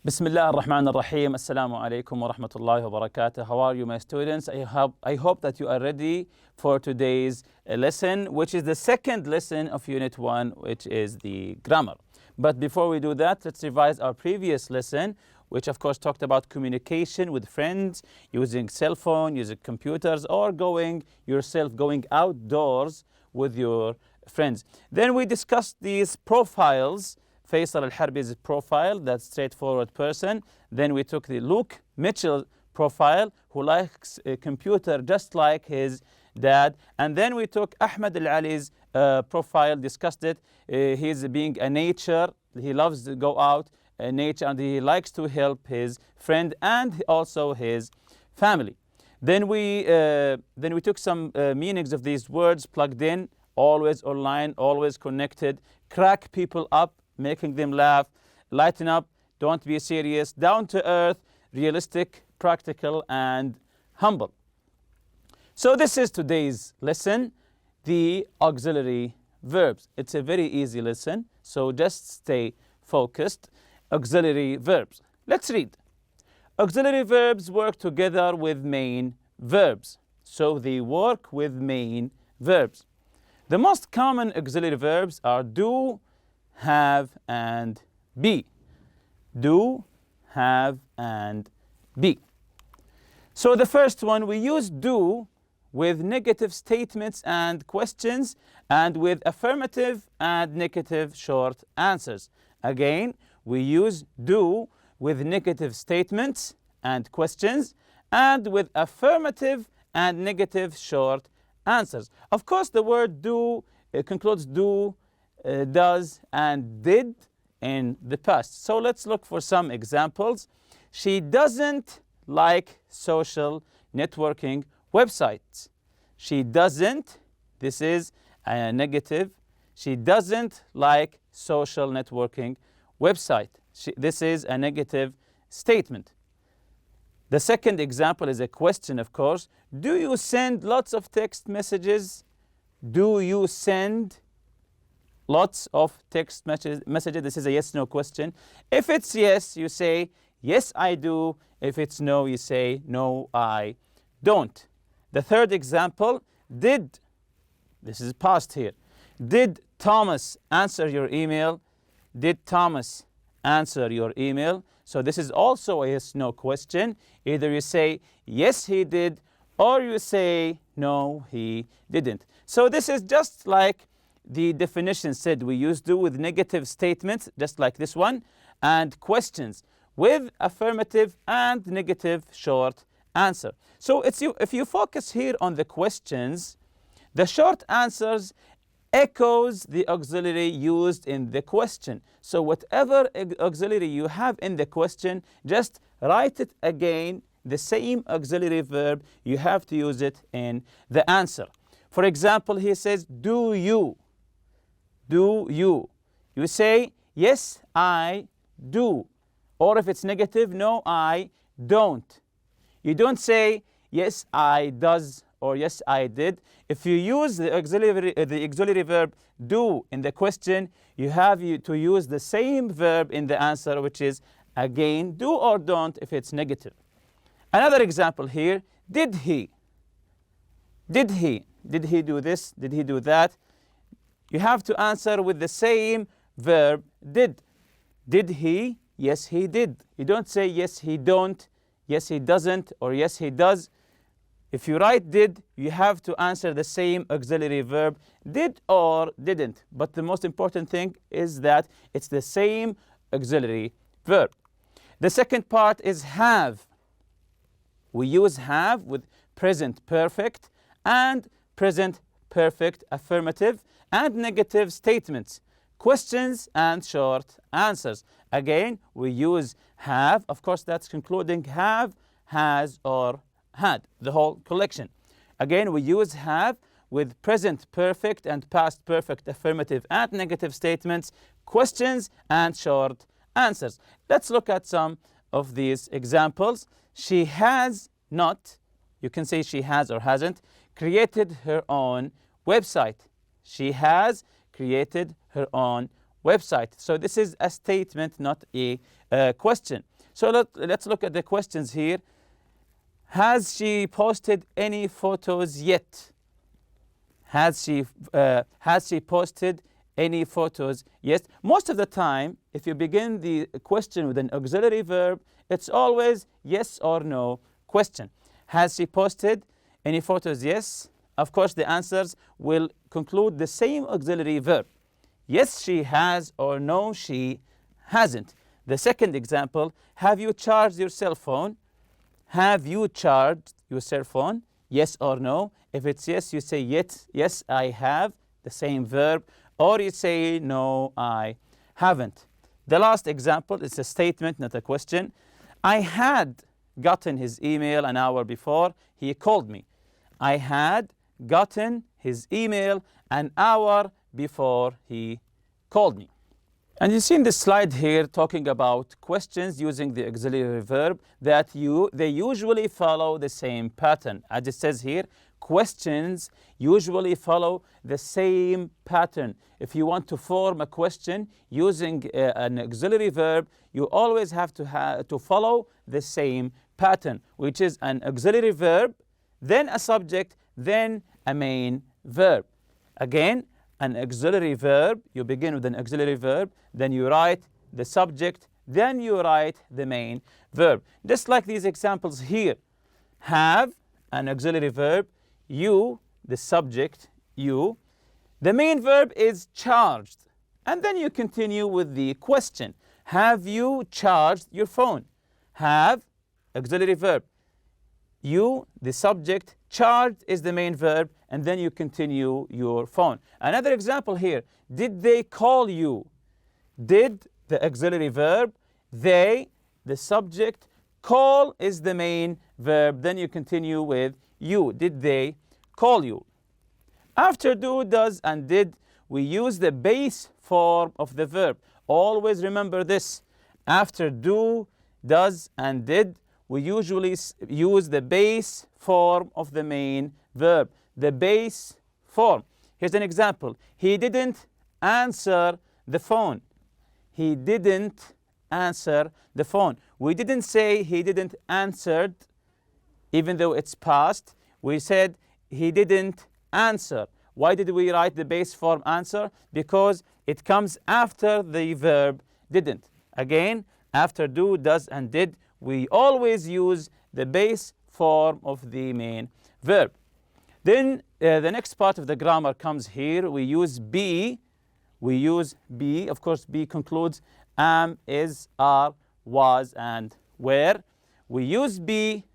Bismillah ar-Rahman ar-Rahim. Assalamu alaikum wa rahmatullahi wa barakatuh. How are you, my students? I hope that you are ready for today's lesson, which is the second lesson of Unit 1, which is the grammar. But before we do that, let's revise our previous lesson, which of course talked about communication with friends, using cell phone, using computers, or going outdoors with your friends. Then we discussed these profiles. Faisal al-Harbi's profile, that straightforward person. Then we took the Luke Mitchell profile, who likes a computer just like his dad. And then we took Ahmed al-Ali's profile, discussed it. He's being a nature. He loves to go out in nature, and he likes to help his friend and also his family. Then we took some meanings of these words: plugged in, always online, always connected, crack people up, making them laugh, lighten up, don't be serious, down to earth, realistic, practical, and humble. So this is today's lesson, the auxiliary verbs. It's a very easy lesson, so just stay focused. Auxiliary verbs. Let's read. Auxiliary verbs work together with main verbs. So they work with main verbs. The most common auxiliary verbs are do, have, and be. Do, have, and be. So the first one, we use do with negative statements and questions, and with affirmative and negative short answers. Again, we use do with negative statements and questions, and with affirmative and negative short answers. Of course, the word do concludes do, does, and did in the past. So let's look for some examples. She doesn't like social networking websites. She doesn't, this is a negative. She doesn't like social networking website. This is a negative statement. The second example is a question, of course. Do you send lots of text messages? Do you send lots of text messages? This is a yes-no question. If it's yes, you say, yes, I do. If it's no, you say, no, I don't. The third example, did, this is past here. Did Thomas answer your email? Did Thomas answer your email? So this is also a yes-no question. Either you say, yes, he did, or you say, no, he didn't. So this is just like the definition said. We use do with negative statements, just like this one, and questions with affirmative and negative short answer. So if you focus here on the questions, the short answers echoes the auxiliary used in the question. So whatever auxiliary you have in the question, just write it again, the same auxiliary verb, you have to use it in the answer. For example, he says, do you? Do you? You say, yes, I do. Or if it's negative, no, I don't. You don't say, yes, I does, or yes, I did. If you use the auxiliary verb do in the question, you have to use the same verb in the answer, which is, again, do or don't if it's negative. Another example here, did he? Did he? Did he do this? Did he do that? You have to answer with the same verb, did. Did he? Yes, he did. You don't say, yes, he don't, yes, he doesn't, or yes, he does. If you write did, you have to answer the same auxiliary verb, did or didn't. But the most important thing is that it's the same auxiliary verb. The second part is have. We use have with present perfect and present perfect affirmative and negative statements, questions and short answers. Again, we use have. Of course, that's concluding have, has, or had, the whole collection. Again, we use have with present perfect and past perfect affirmative and negative statements, questions, and short answers. Let's look at some of these examples. She has not, you can say she has or hasn't, created her own website. She has created her own website. So this is a statement, not a question. So let's look at the questions here. Has she posted any photos yet? Has she posted any photos yet? Most of the time, if you begin the question with an auxiliary verb, it's always yes or no question. Has she posted any photos? Yes. Of course, the answers will conclude the same auxiliary verb. Yes, she has, or no, she hasn't. The second example, have you charged your cell phone? Have you charged your cell phone? Yes or no. If it's yes, you say yes, I have, the same verb, or you say no, I haven't. The last example is a statement, not a question. I had gotten his email an hour before he called me. I had gotten his email an hour before he called me. And you see in this slide here talking about questions using the auxiliary verb that they usually follow the same pattern. As it says here, questions usually follow the same pattern. If you want to form a question using an auxiliary verb, you always have to follow the same pattern, which is an auxiliary verb, then a subject, then a main verb. Again, an auxiliary verb, you begin with an auxiliary verb, then you write the subject, then you write the main verb. Just like these examples here. Have, an auxiliary verb, you, the subject, you. The main verb is charged. And then you continue with the question. Have you charged your phone? Have, auxiliary verb. You, the subject, charged is the main verb, and then you continue your phone. Another example here. Did they call you? Did, the auxiliary verb. They, the subject. Call is the main verb. Then you continue with you. Did they call you? After do, does, and did, we use the base form of the verb. Always remember this. After do, does, and did, we usually use the base form of the main verb. The base form. Here's an example. He didn't answer the phone. He didn't answer the phone. We didn't say he didn't answer, even though it's past. We said he didn't answer. Why did we write the base form answer? Because it comes after the verb didn't. Again, after do, does, and did, we always use the base form of the main verb. Then the next part of the grammar comes here. We use be. We use be. Of course, be concludes am, is, are, was, and were. We use be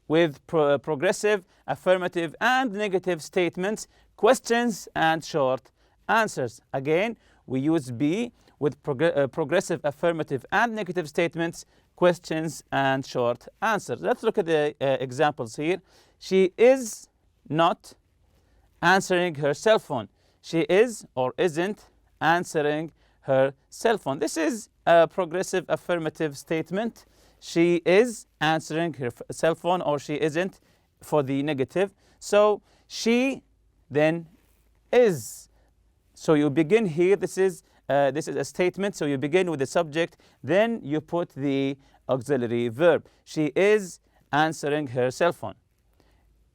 with progressive, affirmative, and negative statements, questions, and short answers. Again, we use be with progressive, affirmative, and negative statements, questions, and short answers. Let's look at the examples here. She is not answering her cell phone. She is or isn't answering her cell phone. This is a progressive affirmative statement. She is answering her cell phone, or she isn't for the negative. So she then is. So you begin here. This is a statement. So you begin with the subject, then you put the auxiliary verb. She is answering her cell phone.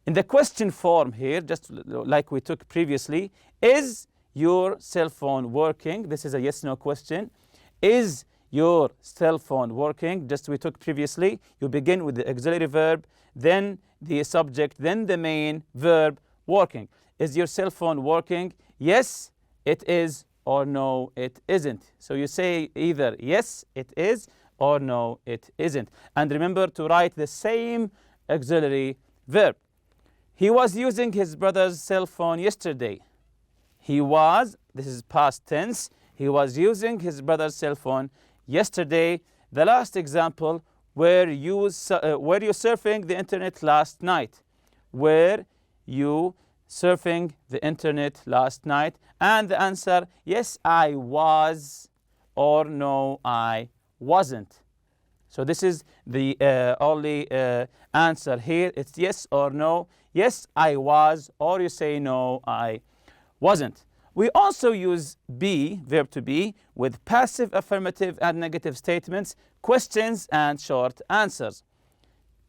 In the question form here, just like we took previously, is your cell phone working? This is a yes/no question. Is your cell phone working? Just we took previously. You begin with the auxiliary verb, then the subject, then the main verb, working. Is your cell phone working? Yes, it is, or no, it isn't. So you say either yes, it is, or no, it isn't. And remember to write the same auxiliary verb. He was using his brother's cell phone yesterday. He was, this is past tense, he was using his brother's cell phone yesterday. The last example, were you surfing the internet last night? Were you surfing the internet last night? And the answer, yes, I was, or no, I wasn't. So this is the only answer here. It's yes or no. Yes, I was, or you say no, I wasn't. We also use be, verb to be, with passive, affirmative, and negative statements, questions, and short answers.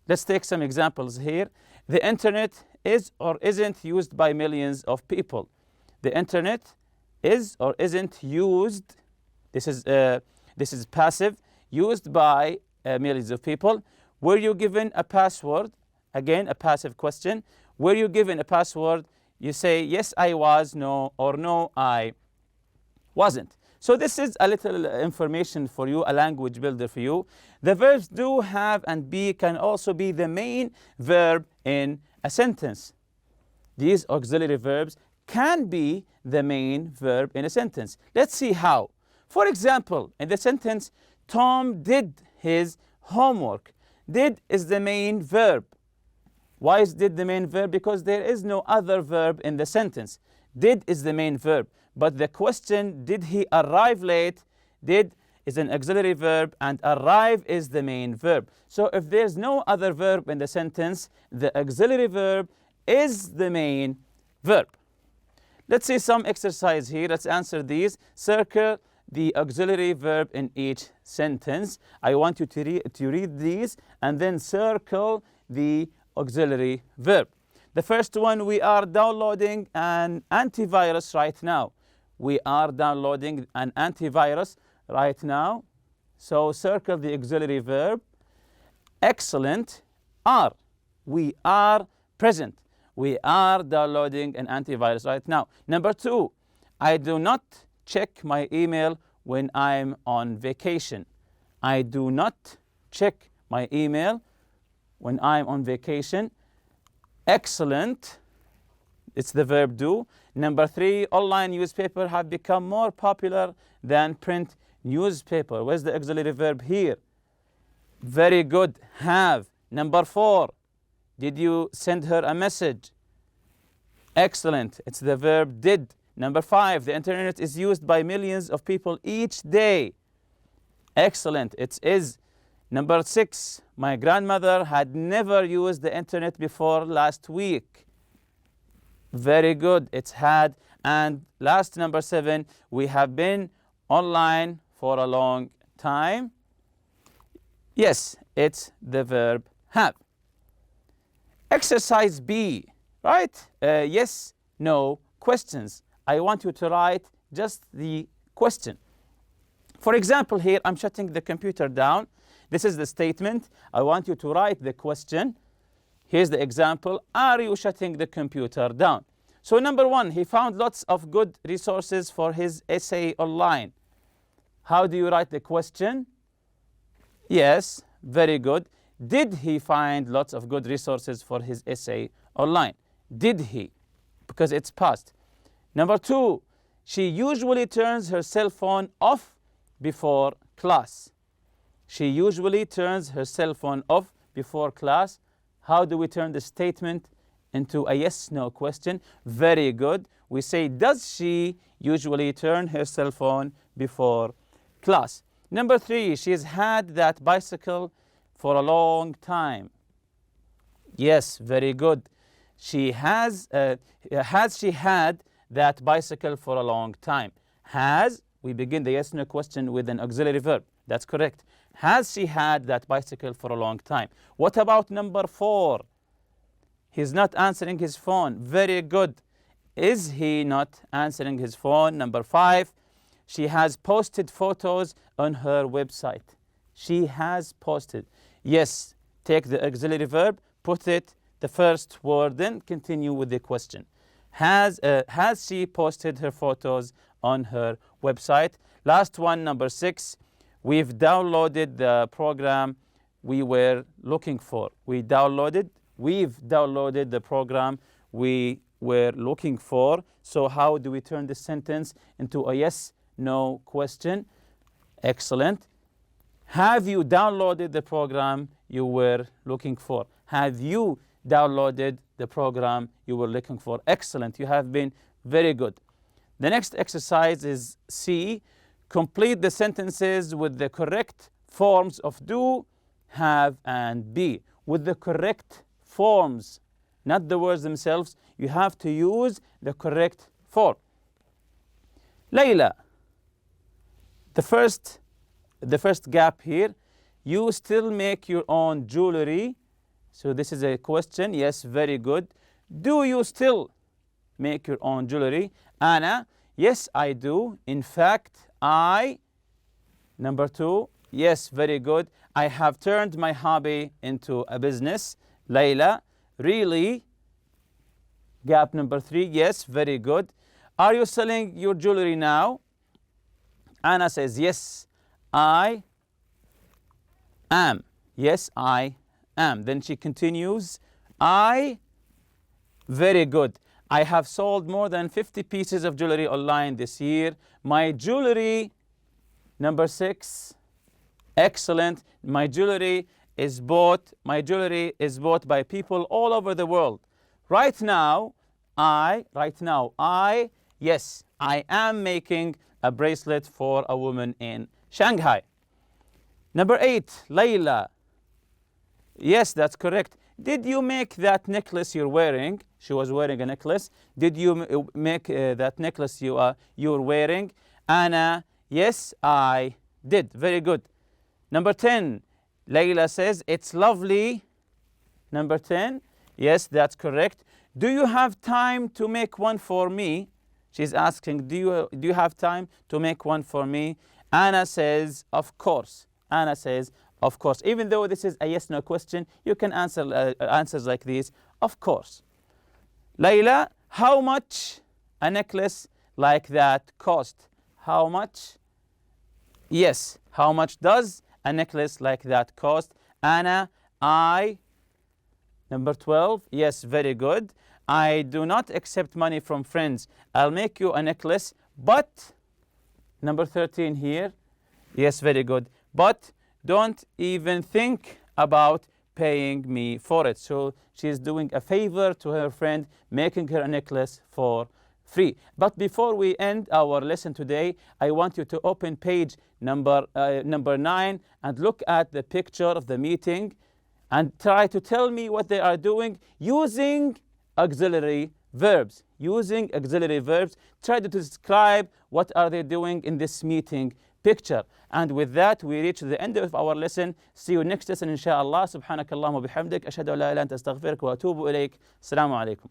Let's take some examples here. The internet is or isn't used by millions of people. The internet is or isn't used. This is passive, used by millions of people. Were you given a password? Again, a passive question. Were you given a password? You say, yes, I was, no, or no, I wasn't. So this is a little information for you, a language builder for you. The verbs do, have, and be can also be the main verb in a sentence. These auxiliary verbs can be the main verb in a sentence. Let's see how. For example, in the sentence, Tom did his homework. Did is the main verb. Why is did the main verb? Because there is no other verb in the sentence. Did is the main verb. But the question, did he arrive late? Did is an auxiliary verb and arrive is the main verb. So if there's no other verb in the sentence, the auxiliary verb is the main verb. Let's see some exercise here. Let's answer these. Circle the auxiliary verb in each sentence. I want you to read these and then circle the auxiliary verb. The first one, we are downloading an antivirus right now. We are downloading an antivirus right now. So circle the auxiliary verb. Excellent. Are. We are present. We are downloading an antivirus right now. Number two, I do not check my email when I'm on vacation. I do not check my email when I'm on vacation. Excellent. It's the verb do. Number three, online newspaper have become more popular than print newspaper. Where's the auxiliary verb here? Very good. Have. Number four, did you send her a message? Excellent. It's the verb did. Number five, the internet is used by millions of people each day. Excellent. It is. Number six, my grandmother had never used the internet before last week. Very good. It's had. And last, number seven, we have been online for a long time. Yes, it's the verb have. Exercise B, right? Yes, no, questions. I want you to write just the question. For example, here I'm shutting the computer down. This is the statement. I want you to write the question. Here's the example. Are you shutting the computer down? So number one, he found lots of good resources for his essay online. How do you write the question? Yes, very good. Did he find lots of good resources for his essay online? Did he? Because it's past. Number two, she usually turns her cell phone off before class. She usually turns her cell phone off before class. How do we turn the statement into a yes-no question? Very good. We say, does she usually turn her cell phone before class? Number three, she's had that bicycle for a long time. Yes, very good. She has she had that bicycle for a long time? Has, we begin the yes-no question with an auxiliary verb. That's correct. Has she had that bicycle for a long time? What about number four? He's not answering his phone. Very good. Is he not answering his phone? Number five, she has posted photos on her website. She has posted. Yes, take the auxiliary verb, put it the first word, then continue with the question. Has she posted her photos on her website? Last one, number six, we've downloaded the program we were looking for. We've downloaded the program we were looking for. So how do we turn this sentence into a yes-no question? Excellent. Have you downloaded the program you were looking for? Have you downloaded the program you were looking for? Excellent. You have been very good. The next exercise is C. Complete the sentences with the correct forms of do, have, and be. With the correct forms, not the words themselves. You have to use the correct form. Layla, the first gap here, you still make your own jewelry. So this is a question. Yes, very good. Do you still make your own jewelry? Anna, yes, I do. In fact, Number 2, yes, very good. I have turned my hobby into a business. Layla, really? Gap number 3, yes, very good. Are you selling your jewelry now? Anna says, yes, I am. Yes, I am. Then she continues, very good. I have sold more than 50 pieces of jewelry online this year. My jewelry, number 6, excellent. My jewelry is bought by people all over the world. Right now, yes, I am making a bracelet for a woman in Shanghai. Number 8, Layla. Yes, that's correct. Did you make that necklace you're wearing? She was wearing a necklace. Did you make that necklace you're wearing? Anna, yes, I did. Very good. Number 10, Layla says, it's lovely. Number 10, yes, that's correct. Do you have time to make one for me? She's asking, do you have time to make one for me? Anna says, of course. Anna says, of course. Even though this is a yes/no question, you can answer answers like these. Of course. Layla, how much a necklace like that cost? How much? Yes. How much does a necklace like that cost? Anna, Number 12. Yes, very good. I do not accept money from friends. I'll make you a necklace, but number 13 here. Yes, very good. But don't even think about paying me for it. So she's doing a favor to her friend, making her a necklace for free. But before we end our lesson today, I want you to open page number 9 and look at the picture of the meeting and try to tell me what they are doing using auxiliary verbs. Using auxiliary verbs, try to describe what are they doing in this meeting picture. And with that, we reach the end of our lesson. See you next lesson, inshallah. Subhanakallahumma bihamdik. Ashhadu an la ilaha illa anta astaghfiruka wa atubu ilayk. Assalamu alaikum.